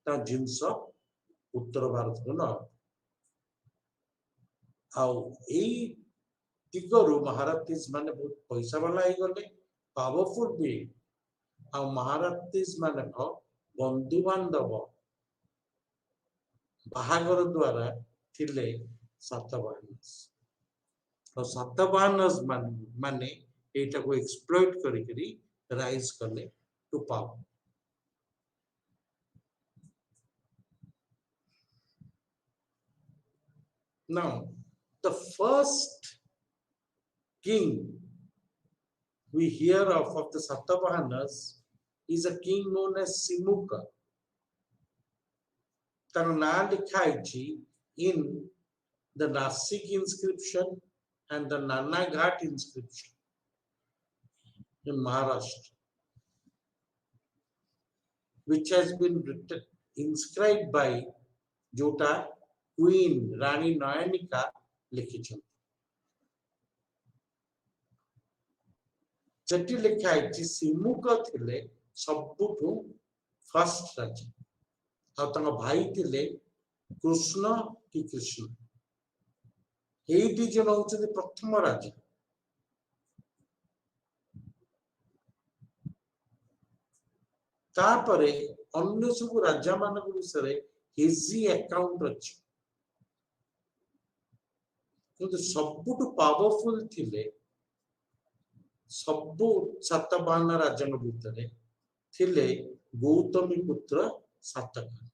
ता जिंस उत्तर भारत को न आउ एई दिगरु महारथीस माने बहुत पैसा वाला ही गले पावरफुल भी आ महारथीस माने को बंधु बांधव बाहागर द्वारा थिले सातवाहनस और सातवाहनस माने एटा को एक्सप्लॉइट करी करी राइज करले to power now the first king we hear of the Satavahanas is a king known as Simuka. तार ना लिखा in the Nasik inscription and the Nana Ghat inscription in Maharashtra, which has been written, inscribed by Jota Queen Rani Nayanika लिखिछन सेठी लिखा है सिमुक थिले सबुठु first राजा आ तंग भाई थिले कृष्ण कि कृष्ण एई दि जन होचि प्रथम राजा तापरे अन्य सब राजा मान विषय हेजी अकाउंट अछि किंतु सबुठु पावरफुल थिले सबु सातवाहन राजा भितर थिले गौतमी पुत्र सातकर्णी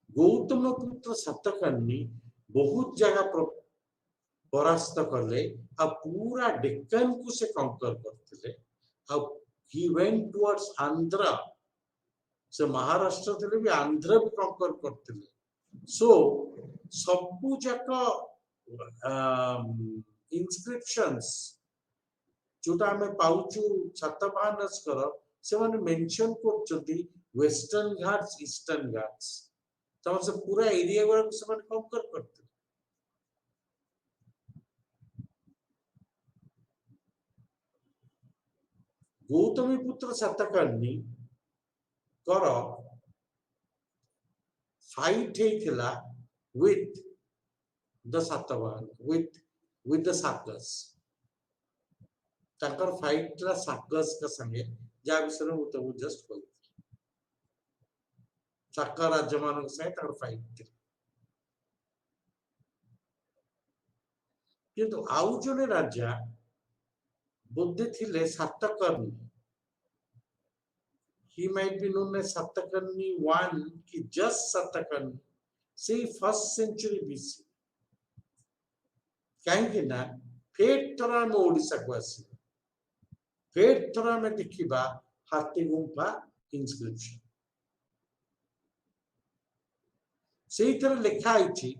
गौतम पुत्र सातकर्णी बहुत जगह परास्त कले आ पूरा डेक्कन को से कंकर करथिले आ ही वेंट टुवर्ड्स आंध्र से महाराष्ट्र थिले भी आंध्र भी कंकर करथिले सो सबु जक इनस्क्रिप्शंस जोटा हमें पाउचु सातवाहनस कर से माने मेंशन करचोदी वेस्टर्न घाट्स ईस्टर्न घाट्स तो से पूरा एरिया वाला से माने कंकर करते गौतमी पुत्र सातकर्णी कर फाइट हेइथिला with the Satavahan, with the Sakas. तांकर फाइट ला साकस का संगे जा विषय में तो जस्ट बोल साका राज्य मानक से तांकर फाइट थी किंतु आउ जने राजा बुद्धि थिले Satakarni he might be known as Satakarni one ki just Satakarni say first century BC कहीं ना फेर थोड़ा में ओडिशा को आसी फेर थोड़ा में देखिबा हाथी गुंफा इंस्क्रिप्शन सेही तरह लिखा आइछि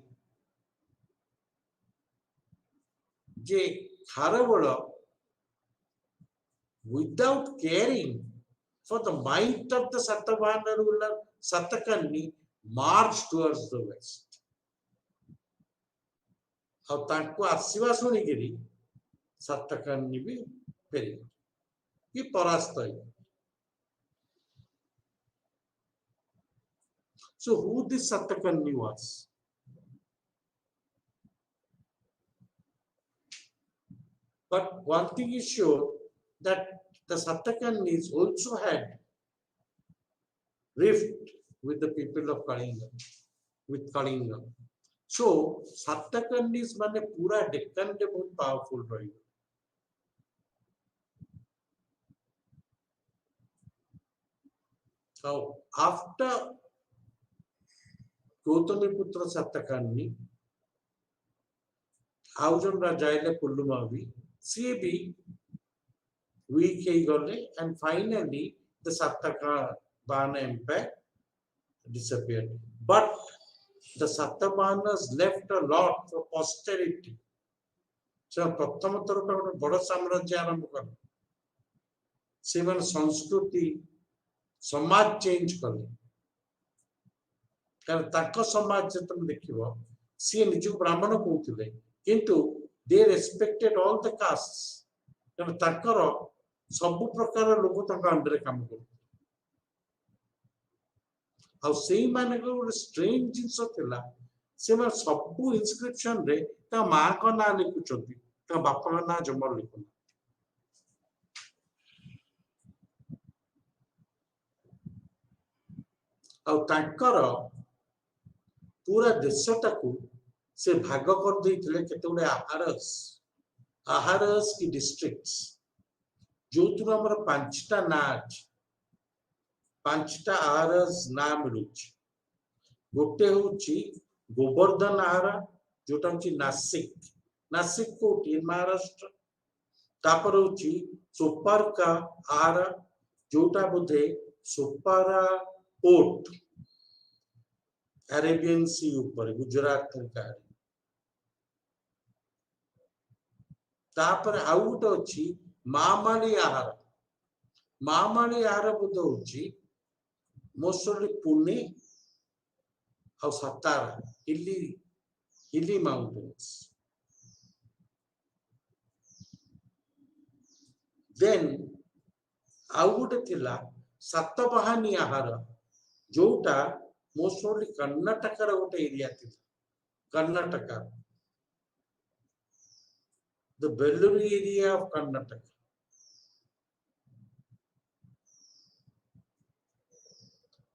जे खारबळ without caring for the might of the Satavahana ruler Satakarni marched towards the west और तांको आशीर्वाद सुनी गिरी सतकर्णी भी फेरी कि परास्त है so who this Satakarni was but one thing is sure that the Satakarnis also had rift with the people of Kalinga with Kalinga so Satakarnis माने पूरा डेक्कन के बहुत पावरफुल रही so after गौतमीपुत्र Satakarni आउ जन राजा आइले पुल्लुमावी सी भी weak he gole and finally the Satavahana empire disappeared but the Satavahanas left a lot for posterity so प्रथम थर पर बड़ साम्राज्य आरंभ कर से मन संस्कृति समाज चेंज कले कारण ताको समाज तुम देखिबो सी निजु ब्राह्मण कहउथिले किंतु दे रेस्पेक्टेड ऑल द कास्ट्स कारण ताकर सब प्रकार लोक ताका अंडर काम कर आ सेही माने को स्ट्रेंज जिंस थिला से मन सब इंस्क्रिप्शन रे ता मां को ना लिखुचोती ता बापा ना जमर लिखु आ ताकर पूरा देशटाकू से भाग कर देइथिले केतोडे आहारस की डिस्ट्रिक्ट्स जो तुम हमर पांचटा नाच पांचटा आहारस नाम मिलुच गोटे होची गोवर्धन आहार जोटा होची नासिक कोटी महाराष्ट्र तापर होची सोपार का आहार जोटा बोधे सोपारा पोर्ट अरेबियन सी ऊपर गुजरात का तापर आउट होची मामाली आहार बोध होची मोस्टली पुणे और सतारा हिली माउंटेन्स देन आउ गोटे थिला सातवाहनी आहार जोटा मोस्टली कर्नाटक गोटे एरिया थिला Karnataka the Bellary area of Karnataka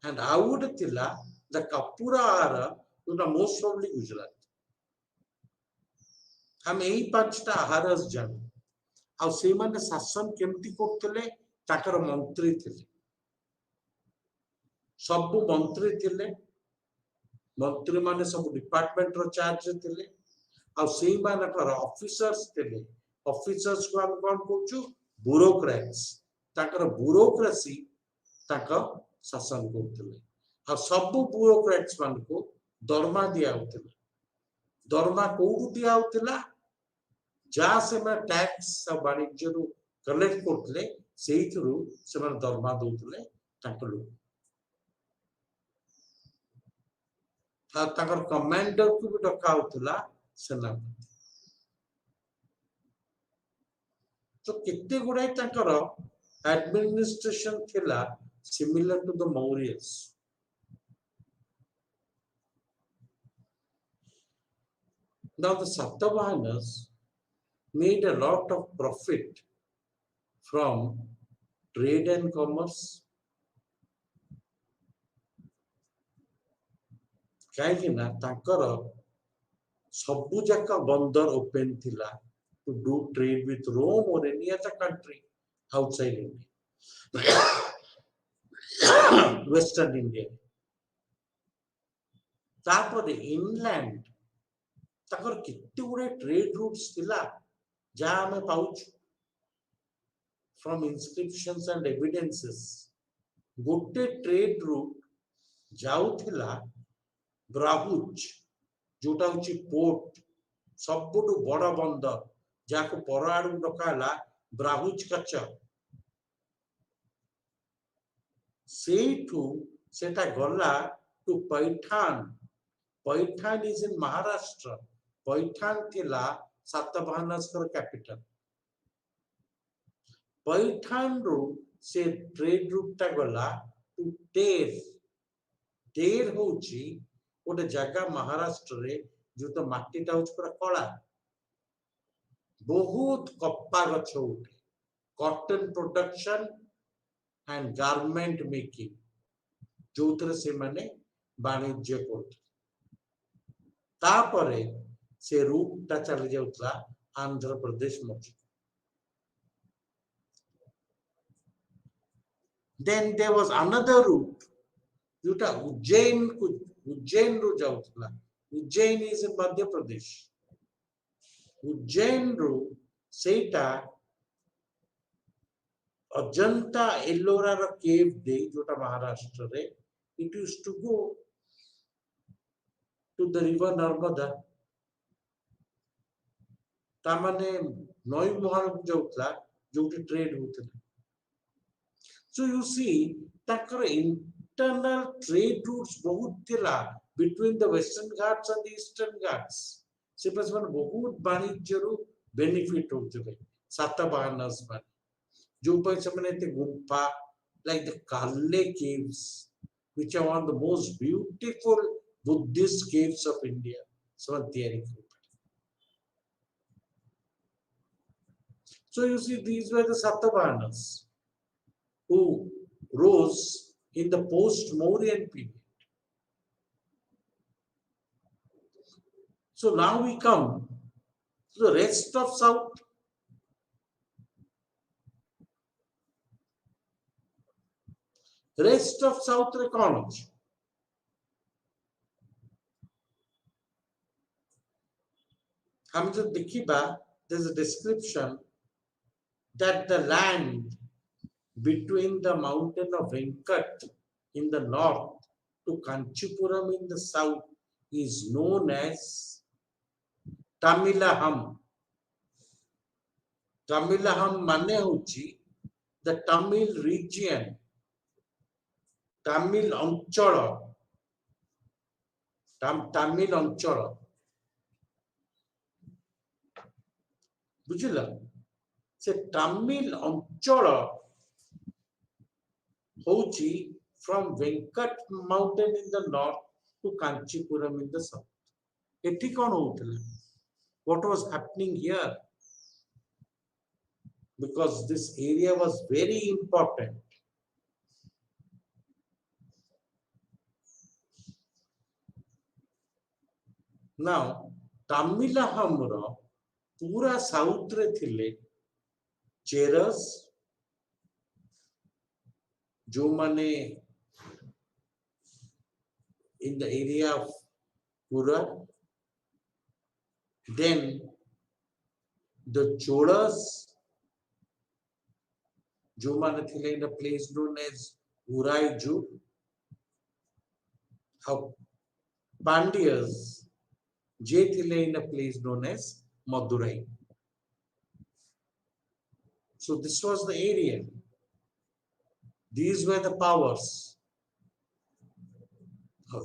and Audutilla the Kapura Ara to the most probably Gujarat हम यही पांचटा आहारस जान आ से माने शासन केमती करथले ताकर मंत्री थिले सब मंत्री थिले मंत्री माने सब डिपार्टमेंट रो चार्ज थिले आ से मानकर ऑफिसर्स थिले ऑफिसर्स को हम कोन कहूछु ब्यूरोक्रेट्स ताकर ब्यूरोक्रेसी ताकर शासन करथले आ सब ब्यूरोक्रेट्स मान को दरमा दिया होतले दरमा कोउ दिया होतला जा से मैं टैक्स वाणिज्य रू कलेक्ट करथले सेही थ्रू से मन दरमा दोतले ताकर लोग ताकर कमांडर को भी डका होतला सेनापति तो कितने गुड़ाई ताकर एडमिनिस्ट्रेशन थिला similar to the Mauryas Now the Satavahanas made a lot of profit from trade and commerce. କାହିଁକି ନା ତାଙ୍କର ସବୁ ଯାକ ବନ୍ଦର ଓପେନ ଥିଲା to do trade with Rome or any other country outside India, Western India. ତାପରେ inland ତାଙ୍କର କେତେ ଗୁଡେ trade routes ଥିଲା ଯାହା ଆମେ ପାଉଛୁ from inscriptions and evidences. ଗୋଟେ trade route ଯାଉଥିଲା ବ୍ରାହୁଜ ଯୋଉଟା ହଉଛି ପୋର୍ଟ ସବୁଠୁ ବଡ ବନ୍ଦର ଯାହାକୁ ପର ଆଡକୁ ଡକା ହେଲା ବ୍ରାହୁଜ କଚ୍ଛ ସେଇଠୁ ସେଟା ଗଲା ଟୁ ପୈଠାନ ପୈଠାନ ଇଜ ଇନ୍ ମହାରାଷ୍ଟ୍ର ପୈଠାନ ଥିଲା ସାତବାହନସ୍କର କ୍ୟାପିଟାଲ ପୈଠାନରୁ ସେ ଟ୍ରେଡ ରୁଟଟା ଗଲା ଟୁ ଟେର ଟେର ହଉଛି ଗୋଟେ ଜାଗା ମହାରାଷ୍ଟ୍ରରେ ଯୋଉଟା ମାଟିଟା ହଉଛି ପୁରା କଳା ବହୁତ କପା ଗଛ ଉଠେ cotton production and garment making ଯୋଉଥିରେ ସେମାନେ ବାଣିଜ୍ୟ କରୁଥିଲେ ତାପରେ ସେ ରୁଟଟା ଚାଲି ଯାଉଥିଲା ଆନ୍ଧ୍ରପ୍ରଦେଶ ମଝି then there was another route ଯୋଉଟା ଉଜ୍ଜୈନରୁ ଯାଉଥିଲା ଉଜ୍ଜୈନ is in ମଧ୍ୟପ୍ରଦେଶ ଉଜ୍ଜୈନରୁ ସେଇଟା ଅଜନ୍ତା ଏଲୋରାର କେଭ୍ ଦେଇ ଯୋଉଟା ମହାରାଷ୍ଟ୍ରରେ it used to go to the river Narmada ତାମାନେ ନଈ ମୁହାଣକୁ ଯାଉଥିଲା ଯୋଉଠି ଟ୍ରେଡ୍ ହଉଥିଲା so you see ତାଙ୍କର internal trade routes ବହୁତ ଥିଲା between the western ghats and the eastern ghats ସେମାନେ ବହୁତ ବାଣିଜ୍ୟରୁ ବେନିଫିଟ ହଉଥିଲେ ସାତବାହନସ୍ ମାନେ ଯୋଉ ପାଇଁ ସେମାନେ ଏତେ ଗୁମ୍ଫା like the Kalle caves which are one of the most beautiful Buddhist caves of India ସେମାନେ ତିଆରି କରିଥିଲେ so you see these were the Satavahanas who rose in the post-Mauryan period. So now we come to the rest of South. Rest of South रे कौन अछि हम जो देखिबा there is a description that the land between the mountain of Venkat in the north to Kanchipuram in the south is known as Tamilaham. Tamilaham mane hochi the Tamil region, Tamil anchal, Tamil anchal. ବୁଝିଲ ସେ ତାମିଲ ଅଞ୍ଚଳ ହଉଛି from Venkat mountain in the north to Kanchipuram in the south. ଏଠି କଣ ହଉଥିଲା what was happening here because this area was very important now Tamilahamର पूरा south रे थिले चेरस जो माने in the area of Pura then the Cholas जो माने थिले in a place known as Uraiju how Pandyas जे थिले in a place known as Madurai. So this was the area. These were the powers.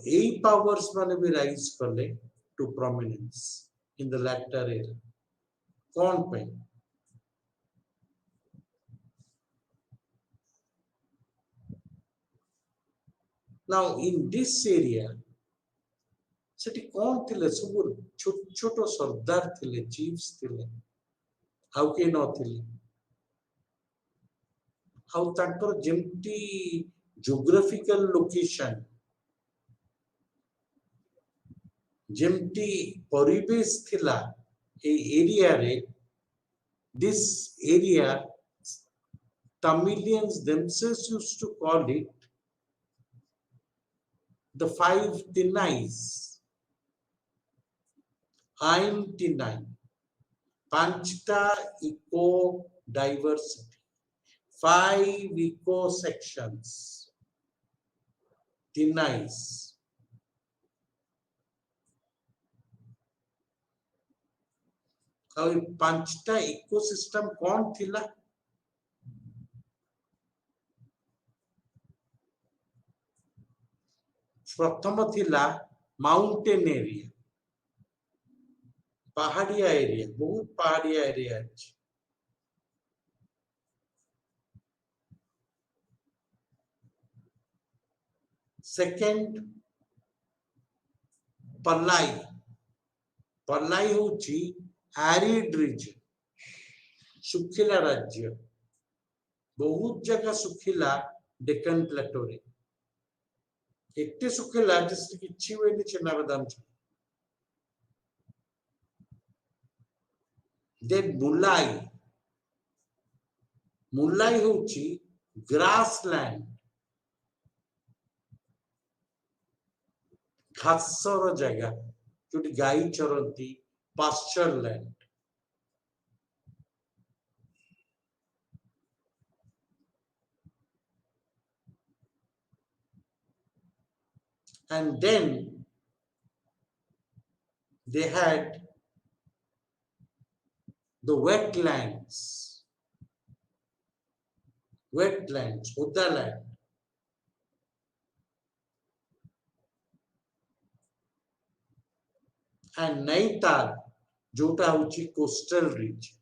A powers mane भी rise कले to prominence in the latter era. कौन पे? Now in this area, ସେଠି କଣ ଥିଲେ ସବୁ ଛୋଟ ଛୋଟ ସରଦାର ଥିଲେ, ଚିଫ୍ସ ଥିଲେ, ଆଉ କେହି ନଥିଲେ। ଆଉ ତାଙ୍କର ଯେମିତି ଜିଓଗ୍ରାଫିକାଲ ଲୋକେସନ, ଯେମିତି ପରିବେଶ ଥିଲା এই এরিয়ারে, this area Tamilians themselves used to call it the five Tinais, Ain Tinai, Panchta eco diversity, five eco sections, Tinais. ଆଉ ପାଞ୍ଚଟା ଇକୋସିଷ୍ଟମ କଣ ଥିଲା? ପ୍ରଥମ ଥିଲା ମାଉଣ୍ଟେନ ଏରିଆ, ପାହାଡିଆ ଏରିଆ, ବହୁତ ପାହାଡିଆ ଏରିଆ ଅଛି। ସେକେଣ୍ଡ ପଲ୍ଲାଇ, ପଲ୍ଲାଇ ହଉଛି ଆରିଡ ରିଜନ, ଶୁଖିଲା ରାଜ୍ୟ, ବହୁତ ଜାଗା ଶୁଖିଲା ଡେକାନ ପ୍ଲାଟୋରେ, ଏତେ ଶୁଖିଲା ଯେ କିଛି ହୁଏନି ଚିନାବାଦାମ ଛଡା। ଦେନ୍ ମୁଲାଇ, ମୁଲାଇ ହଉଛି ଗ୍ରାସ ଲ୍ୟାଣ୍ଡ, ଘାସର ଜାଗା, ଯୋଉଠି ଗାଈ ଚରନ୍ତି, pasture land. And then they had the wetlands, Uda land. And Nainital, jota houchi coastal region.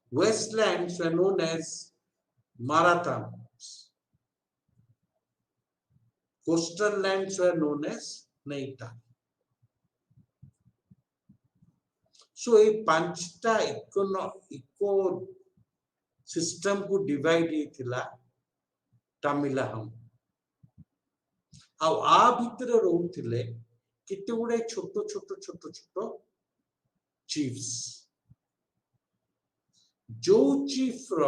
Westlands were known as Marathons. Coastal lands were known as Nainital. So a panchta eco system को divide ହେଇଥିଲା ତାମିଲହମ୍। ଆଉ ଆ ଭିତରେ ରହୁଥିଲେ କେତେ ଗୁଡାଏ ଛୋଟ ଛୋଟ ଛୋଟ ଛୋଟ ଚିଫ୍ସ। ଯୋଉ ଚିଫ୍ ର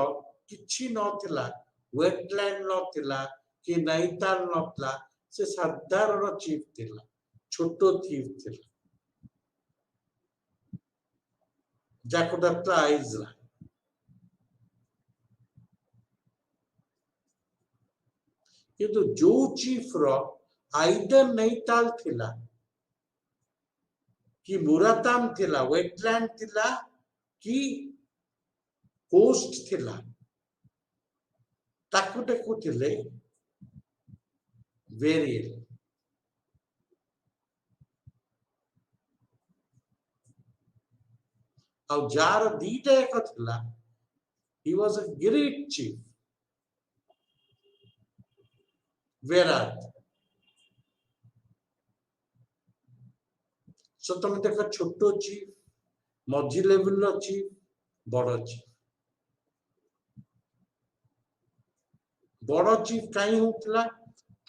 କିଛି ନଥିଲା, ୱେଟଲ୍ୟାଣ୍ଡ ନଥିଲା କି ନାଇତାଲ ନଥିଲା, ସେ ସାଧାରଣ ଚିଫ୍ ଥିଲା, ଛୋଟ ଚିଫ୍ ଥିଲା, ଯାକୁ ଡାକ୍ତର ଆଇଜଲା। କିନ୍ତୁ ଯୋଉ ଚିଫ୍ ର ଆଇଦର ନାଇତାଲ ଥିଲା କି ମୁରାତାମ ଥିଲା, ୱେଟଲ୍ୟାଣ୍ଡ ଥିଲା କି କୋଷ୍ଟ ଥିଲା, ତାକୁ ଡାକୁଥିଲେ ଭେରିଏଲ। ଆଉ ଯାହାର ଦିଟା ଏକ ଥିଲା, he was a great chief, Verat। So ତମେ ଦେଖ, ଛୋଟ ଚିଫ୍, ମଝି ଲେଭେଲର ଚିଫ୍, ବଡ ଚିଫ୍। ବଡ ଚିଫ୍ କାହିଁ ହଉଥିଲା?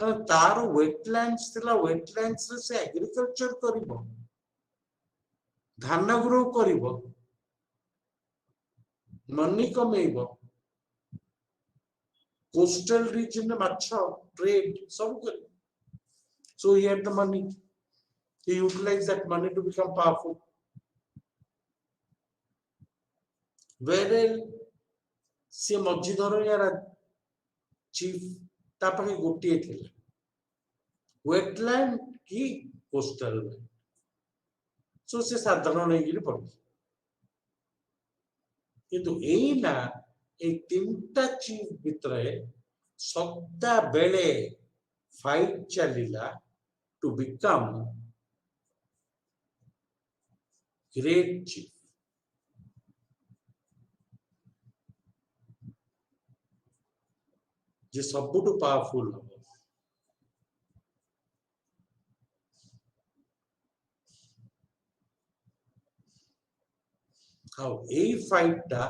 ତାର ୱେଟଲ୍ୟାଣ୍ଡସ୍ ଥିଲା, ୱେଟଲ୍ୟାଣ୍ଡସ୍ ରେ ସେ ଏଗ୍ରିକଲଚର କରିବ, ଧାନ ଗ୍ରୋ କରିବ, ମନି କମେଇବ, କୋଷ୍ଟାଲ ରିଜନ ମାଛ ଟ୍ରେଡ ସବୁ କରିବ। So he had the money, he utilized that money to become powerful। Whereas ସେ ମଝି ଧରଣିଆ ଚିଫ୍, ତା ପାଖେ ଗୋଟିଏ ଥିଲା, ୱେଟଲ୍ୟାଣ୍ଡ କି କୋଷ୍ଟାଲ ଲ୍ୟାଣ୍ଡ। ସୋ ସେ ସାଧାରଣ ହେଇକିରି ପଡିଛି। କିନ୍ତୁ ଏଇନା এই তিনটা চিফ ভিতরে ସଦାବେଳେ ফাইট ଚାଲିଲା to become great chief। ଯେ ସବୁଠୁ ପାୱାରଫୁଲ ହବ। ଆଉ ଏଇ ଫାଇଟଟା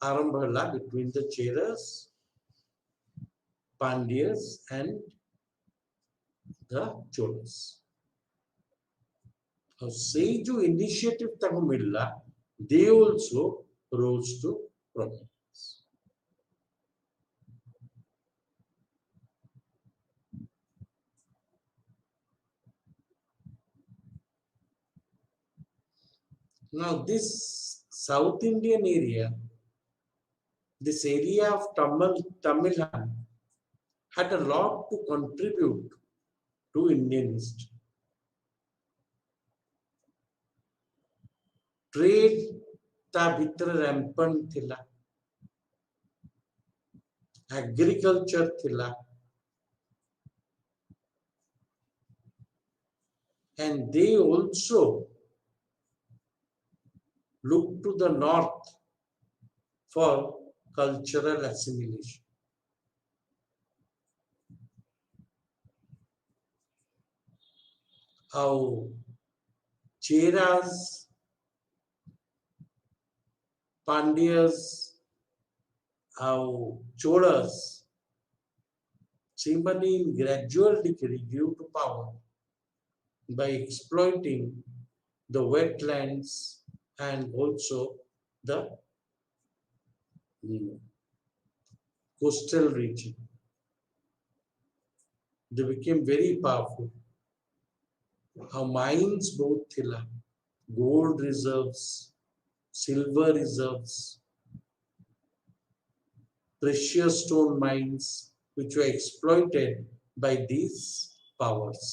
ଆରମ୍ଭ ହେଲା between the Cheras, Pandyas and the Cholas। ଆଉ ସେଇ ଯୋଉ ଇନିସିଏଟିଭ ତାଙ୍କୁ ମିଳିଲା, they also rose to prominence। Now this South Indian area, this area of Tamil Nadu had a lot to contribute to Indian history। Trade ତା ଭିତରେ rampant ଥିଲା, agriculture ଥିଲା, and they also looked to the north for cultural assimilation। ଆଉ Cheras, Pandyas ଆଉ Cholas ସେମାନେ gradual decay grew to power by exploiting the wetlands and also the coastal region। They became very powerful। How mines both thila, gold reserves, silver reserves, precious stone mines which were exploited by these powers।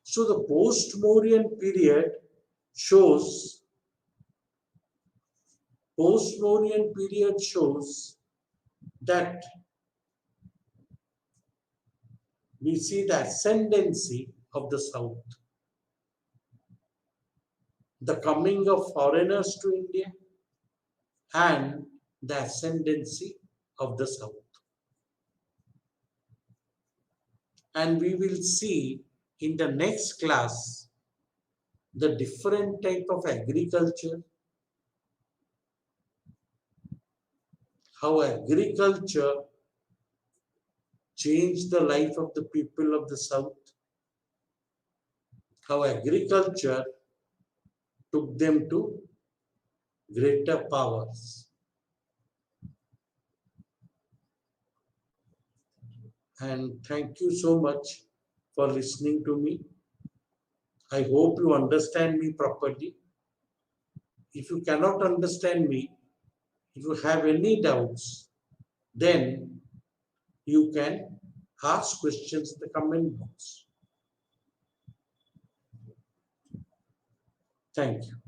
So the post-Mauryan period shows that we see the ascendancy of the south, the coming of foreigners to India and the ascendancy of the south। And we will see in the next class the different type of agriculture, how agriculture changed the life of the people of the south, how agriculture took them to greater powers। And thank you so much for listening to me। I hope you understand me properly। If you cannot understand me, if you have any doubts, then you can ask questions in the comment box। Thank you।